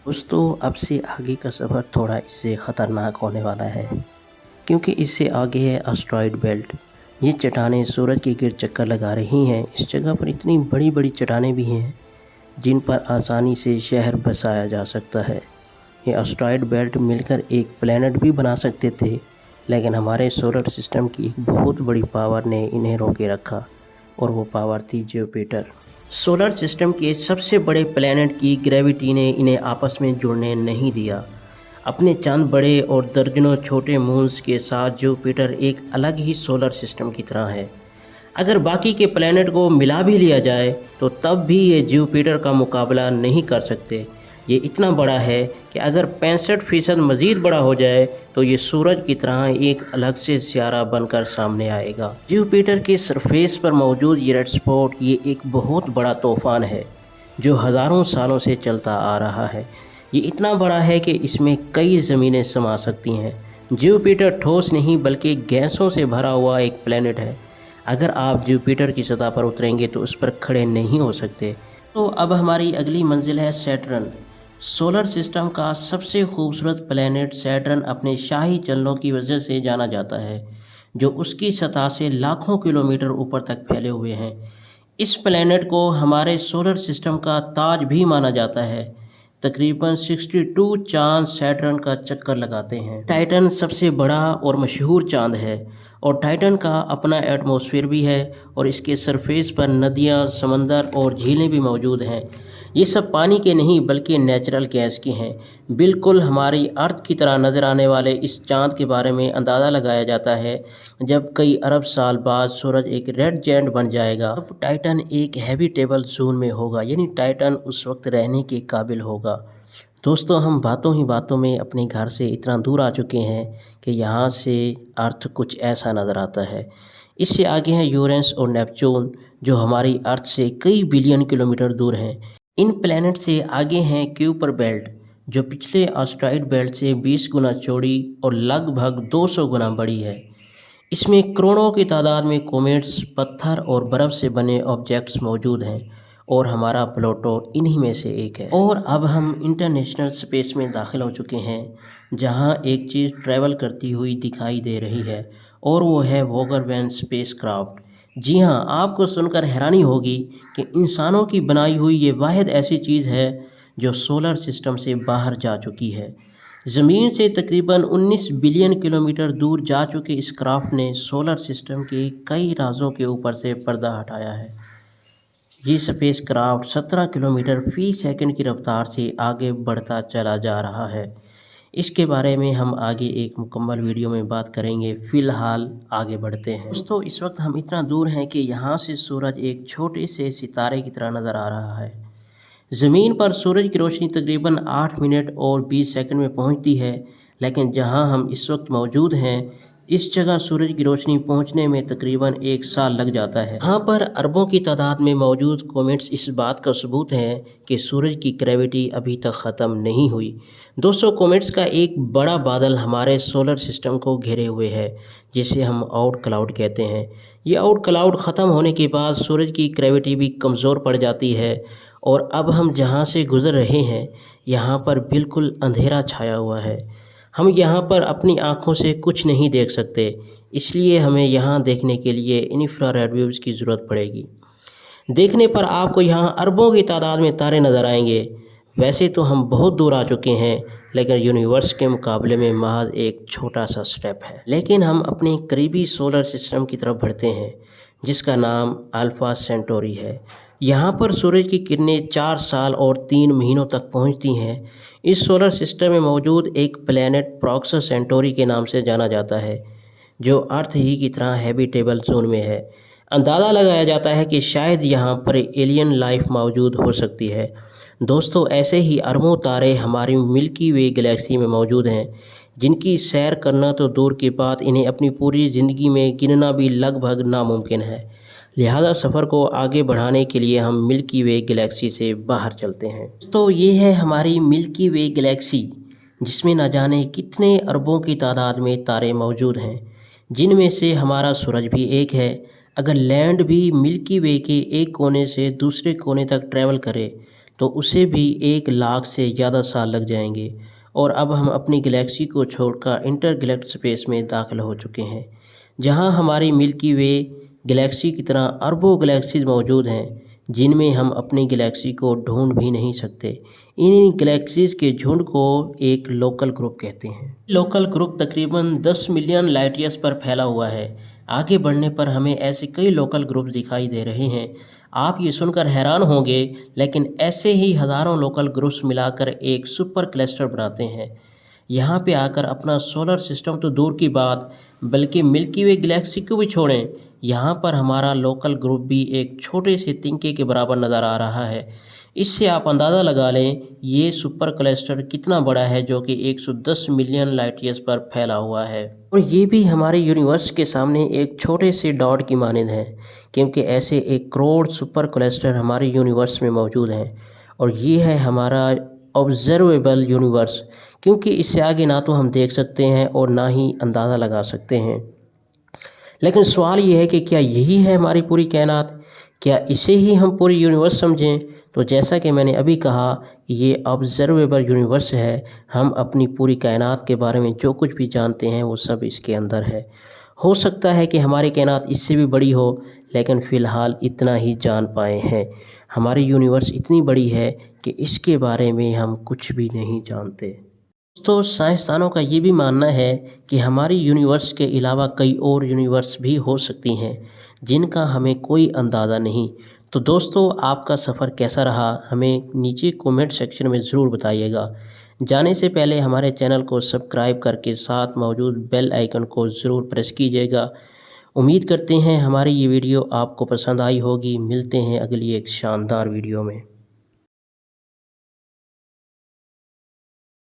दोस्तों अब से आगे का सफ़र थोड़ा इससे ख़तरनाक होने वाला है, क्योंकि इससे आगे है एस्टेरॉयड बेल्ट। ये चट्टानें सूरज के गिर्द चक्कर लगा रही हैं। इस जगह पर इतनी बड़ी बड़ी चट्टानें भी हैं जिन पर आसानी से शहर बसाया जा सकता है। ये एस्टेरॉयड बेल्ट मिलकर एक प्लैनेट भी बना सकते थे, लेकिन हमारे सोलर सिस्टम की एक बहुत बड़ी पावर ने इन्हें रोके रखा, और वो पावर थी जुपिटर। सोलर सिस्टम के सबसे बड़े प्लैनेट की ग्रेविटी ने इन्हें आपस में जुड़ने नहीं दिया। अपने चांद बड़े और दर्जनों छोटे मून्स के साथ जुपिटर एक अलग ही सोलर सिस्टम की तरह है। अगर बाकी के प्लैनेट को मिला भी लिया जाए तो तब भी ये जुपिटर का मुकाबला नहीं कर सकते। ये इतना बड़ा है कि अगर 65% मज़ीद बड़ा हो जाए तो ये सूरज की तरह एक अलग से सियारा बनकर सामने आएगा। जुपिटर की सरफेस पर मौजूद ये रेड स्पॉट ये एक बहुत बड़ा तूफान है जो हज़ारों सालों से चलता आ रहा है। ये इतना बड़ा है कि इसमें कई ज़मीनें समा सकती हैं। जुपिटर ठोस नहीं बल्कि गैसों से भरा हुआ एक प्लेनेट है। अगर आप जुपिटर की सतह पर उतरेंगे तो उस पर खड़े नहीं हो सकते। तो अब हमारी अगली मंजिल है सैटर्न। सोलर सिस्टम का सबसे खूबसूरत प्लेनेट सैटर्न अपने शाही चलनों की वजह से जाना जाता है, जो उसकी सतह से लाखों किलोमीटर ऊपर तक फैले हुए हैं। इस प्लेनेट को हमारे सोलर सिस्टम का ताज भी माना जाता है। तकरीबन 62 चांद सैटर्न का चक्कर लगाते हैं। टाइटन सबसे बड़ा और मशहूर चांद है, और टाइटन का अपना एटमॉस्फेयर भी है, और इसके सरफेस पर नदियाँ, समंदर और झीलें भी मौजूद हैं। ये सब पानी के नहीं बल्कि नेचुरल गैस के हैं। बिल्कुल हमारी अर्थ की तरह नज़र आने वाले इस चांद के बारे में अंदाज़ा लगाया जाता है जब कई अरब साल बाद सूरज एक रेड जायंट बन जाएगा। अब टाइटन एक हैबिटेबल जोन में होगा, यानी टाइटन उस वक्त रहने के काबिल होगा। दोस्तों, हम बातों ही बातों में अपने घर से इतना दूर आ चुके हैं कि यहाँ से अर्थ कुछ ऐसा नज़र आता है। इससे आगे हैं यूरेनस और नेपच्यून, जो हमारी अर्थ से कई बिलियन किलोमीटर दूर हैं। इन प्लैनेट से आगे हैं क्यूपर बेल्ट, जो पिछले एस्टेरॉयड बेल्ट से 20 गुना चौड़ी और लगभग 200 गुना बड़ी है। इसमें करोड़ों की तादाद में कॉमेट्स, पत्थर और बर्फ़ से बने ऑब्जेक्ट्स मौजूद हैं, और हमारा प्लूटो इन्हीं में से एक है। और अब हम इंटरनेशनल स्पेस में दाखिल हो चुके हैं, जहां एक चीज़ ट्रैवल करती हुई दिखाई दे रही है, और वो है वॉकर वैन स्पेस क्राफ्ट। जी हाँ, आपको सुनकर हैरानी होगी कि इंसानों की बनाई हुई ये वाहिद ऐसी चीज़ है जो सोलर सिस्टम से बाहर जा चुकी है। ज़मीन से तकरीबन 19 बिलियन किलोमीटर दूर जा चुके इस क्राफ्ट ने सोलर सिस्टम के कई राज़ों के ऊपर से पर्दा हटाया है। ये स्पेस क्राफ्ट 17 किलोमीटर फ़ी सेकंड की रफ्तार से आगे बढ़ता चला जा रहा है। इसके बारे में हम आगे एक मुकम्मल वीडियो में बात करेंगे। फ़िलहाल आगे बढ़ते हैं। दोस्तों, इस वक्त हम इतना दूर हैं कि यहाँ से सूरज एक छोटे से सितारे की तरह नज़र आ रहा है। ज़मीन पर सूरज की रोशनी तकरीबन 8 मिनट और 20 सेकंड में पहुँचती है, लेकिन जहाँ हम इस वक्त मौजूद हैं इस जगह सूरज की रोशनी पहुंचने में तकरीबन 1 साल लग जाता है। यहाँ पर अरबों की तादाद में मौजूद कॉमेट्स इस बात का सबूत है कि सूरज की ग्रेविटी अभी तक ख़त्म नहीं हुई। दोस्तों, कॉमेट्स का एक बड़ा बादल हमारे सोलर सिस्टम को घेरे हुए है, जिसे हम आउट क्लाउड कहते हैं। ये आउट क्लाउड ख़त्म होने के बाद सूरज की ग्रेविटी भी कमज़ोर पड़ जाती है, और अब हम जहाँ से गुज़र रहे हैं यहाँ पर बिल्कुल अंधेरा छाया हुआ है। हम यहाँ पर अपनी आँखों से कुछ नहीं देख सकते, इसलिए हमें यहाँ देखने के लिए इंफ्रारेड वेव्स की ज़रूरत पड़ेगी। देखने पर आपको यहाँ अरबों की तादाद में तारे नज़र आएंगे। वैसे तो हम बहुत दूर आ चुके हैं, लेकिन यूनिवर्स के मुकाबले में महज एक छोटा सा स्टेप है। लेकिन हम अपने करीबी सोलर सिस्टम की तरफ बढ़ते हैं, जिसका नाम अल्फ़ा सेंटोरी है। यहाँ पर सूरज की किरणें 4 साल और 3 महीनों तक पहुँचती हैं। इस सोलर सिस्टम में मौजूद एक प्लैनेट प्रोक्सा सेंटोरी के नाम से जाना जाता है, जो अर्थ ही की तरह हैबिटेबल जोन में है। अंदाज़ा लगाया जाता है कि शायद यहाँ पर एलियन लाइफ मौजूद हो सकती है। दोस्तों, ऐसे ही अरबों तारे हमारी मिल्की वे गैलेक्सी में मौजूद हैं, जिनकी सैर करना तो दूर की बात, इन्हें अपनी पूरी ज़िंदगी में गिनना भी लगभग नामुमकिन है। लिहाजा सफ़र को आगे बढ़ाने के लिए हम मिल्की वे गैलेक्सी से बाहर चलते हैं। तो ये है हमारी मिल्की वे गैलेक्सी, जिसमें न जाने कितने अरबों की तादाद में तारे मौजूद हैं, जिनमें से हमारा सूरज भी एक है। अगर लैंड भी मिल्की वे के एक कोने से दूसरे कोने तक ट्रैवल करे تو اسے بھی 1 لاکھ سے زیادہ سال لگ جائیں گے، اور اب ہم اپنی گلیکسی کو چھوڑ کر انٹر گلیکٹک اسپیس میں داخل ہو چکے ہیں، جہاں ہماری ملکی وے گلیکسی کی طرح اربوں گلیکسیز موجود ہیں جن میں ہم اپنی گلیکسی کو ڈھونڈ بھی نہیں سکتے۔ ان گلیکسیز کے جھنڈ کو ایک لوکل گروپ کہتے ہیں۔ لوکل گروپ تقریباً 10 ملین لائٹ ایئرز پر پھیلا ہوا ہے۔ آگے بڑھنے پر ہمیں ایسے کئی لوکل گروپ دکھائی دے رہے ہیں، آپ یہ سن کر حیران ہوں گے، لیکن ایسے ہی ہزاروں لوکل گروپس ملا کر ایک سپر کلسٹر بناتے ہیں۔ یہاں پہ آ کر اپنا سولر سسٹم تو دور کی بات، بلکہ ملکی وے گلیکسی کو بھی چھوڑیں، یہاں پر ہمارا لوکل گروپ بھی ایک چھوٹے سے تنکے کے برابر نظر آ رہا ہے۔ اس سے آپ اندازہ لگا لیں یہ سپر کلسٹر کتنا بڑا ہے، جو کہ 110 ملین لائٹ ایئرز پر پھیلا ہوا ہے، اور یہ بھی ہمارے یونیورس کے سامنے ایک چھوٹے سے ڈاٹ کی مانند ہے، کیونکہ ایسے 1 کروڑ سپر کلسٹر ہمارے یونیورس میں موجود ہیں، اور یہ ہے ہمارا آبزرویبل یونیورس، کیونکہ اس سے آگے نہ تو ہم دیکھ سکتے ہیں اور نہ ہی اندازہ لگا سکتے ہیں۔ لیکن سوال یہ ہے کہ کیا یہی ہے ہماری پوری کائنات؟ کیا اسے ہی ہم پوری یونیورس سمجھیں؟ تو جیسا کہ میں نے ابھی کہا، یہ آبزرویبل یونیورس ہے، ہم اپنی پوری کائنات کے بارے میں جو کچھ بھی جانتے ہیں وہ سب اس کے اندر ہے۔ ہو سکتا ہے کہ ہماری کائنات اس سے بھی بڑی ہو، لیکن فی الحال اتنا ہی جان پائے ہیں۔ ہماری یونیورس اتنی بڑی ہے کہ اس کے بارے میں ہم کچھ بھی نہیں جانتے۔ تو سائنسدانوں کا یہ بھی ماننا ہے کہ ہماری یونیورس کے علاوہ کئی اور یونیورس بھی ہو سکتی ہیں جن کا ہمیں کوئی اندازہ نہیں۔ تو دوستو، آپ کا سفر کیسا رہا؟ ہمیں نیچے کومنٹ سیکشن میں ضرور بتائیے گا۔ جانے سے پہلے ہمارے چینل کو سبسکرائب کر کے ساتھ موجود بیل آئیکن کو ضرور پریس کیجیے گا۔ امید کرتے ہیں ہماری یہ ویڈیو آپ کو پسند آئی ہوگی۔ ملتے ہیں اگلی ایک شاندار ویڈیو میں۔